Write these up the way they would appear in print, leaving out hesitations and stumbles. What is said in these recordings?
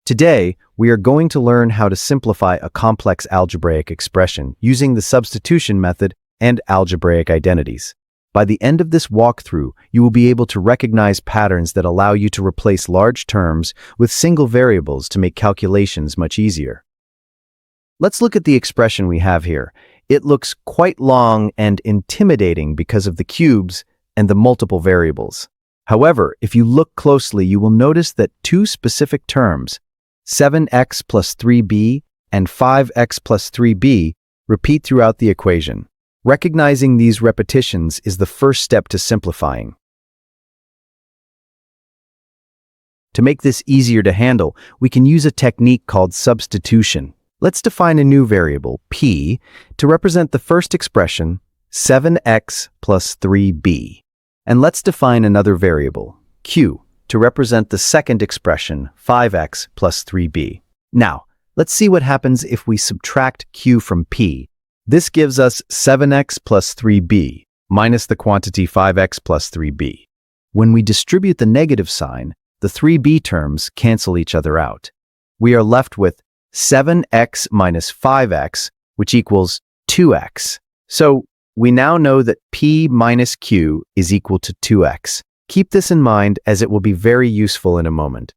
Today, we are going to learn how to simplify a complex algebraic expression using the substitution method and algebraic identities. By the end of this walkthrough, you will be able to recognize patterns that allow you to replace large terms with single variables to make calculations much easier. Let's look at the expression we have here. It looks quite long and intimidating because of the cubes and the multiple variables. However, if you look closely, you will notice that two specific terms, 7x plus 3b and 5x plus 3b, repeat throughout the equation. Recognizing these repetitions is the first step to simplifying. To make this easier to handle, we can use a technique called substitution. Let's define a new variable, p, to represent the first expression, 7x plus 3b. And let's define another variable, q, to represent the second expression, 5x plus 3b. Now, let's see what happens if we subtract q from p. This gives us 7x plus 3b minus the quantity 5x plus 3b. When we distribute the negative sign, the 3b terms cancel each other out. We are left with 7x minus 5x, which equals 2x. So we now know that p minus q is equal to 2x. Keep this in mind as it will be very useful in a moment.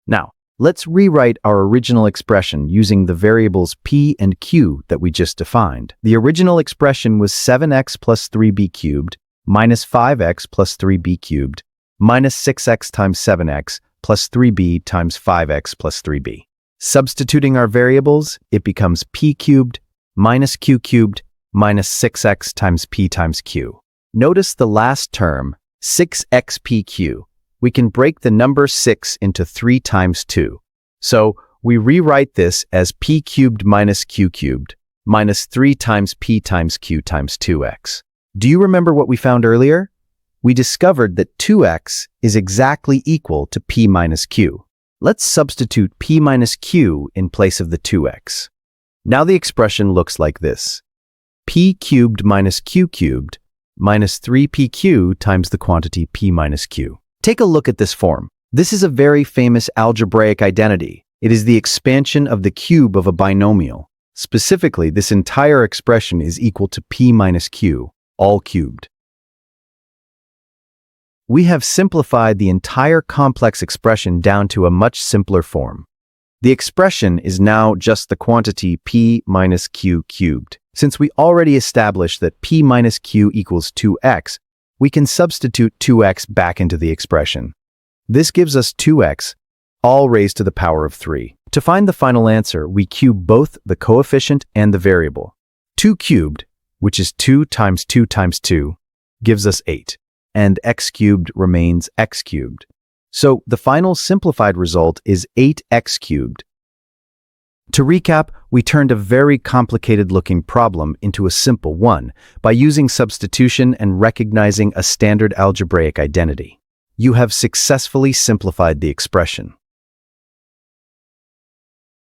Now, let's rewrite our original expression using the variables p and q that we just defined. The original expression was 7x plus 3b cubed minus 5x plus 3b cubed minus 6x times 7x plus 3b times 5x plus 3b. Substituting our variables, it becomes p cubed minus q cubed minus 6x times p times q. Notice the last term, 6xpq. We can break the number 6 into 3 times 2. So we rewrite this as p cubed minus q cubed minus 3 times p times q times 2x. Do you remember what we found earlier? We discovered that 2x is exactly equal to p minus q. Let's substitute p minus q in place of the 2x. Now the expression looks like this. P cubed minus q cubed minus 3pq times the quantity p minus q. Take a look at this form. This is a very famous algebraic identity. It is the expansion of the cube of a binomial. Specifically, this entire expression is equal to p minus q, all cubed. We have simplified the entire complex expression down to a much simpler form. The expression is now just the quantity p minus q cubed. Since we already established that p minus q equals 2x, we can substitute 2x back into the expression. This gives us 2x, all raised to the power of 3. To find the final answer, we cube both the coefficient and the variable. 2 cubed, which is 2 times 2 times 2, gives us 8, and x cubed remains x cubed. So the final simplified result is 8x cubed. To recap, we turned a very complicated-looking problem into a simple one by using substitution and recognizing a standard algebraic identity. You have successfully simplified the expression.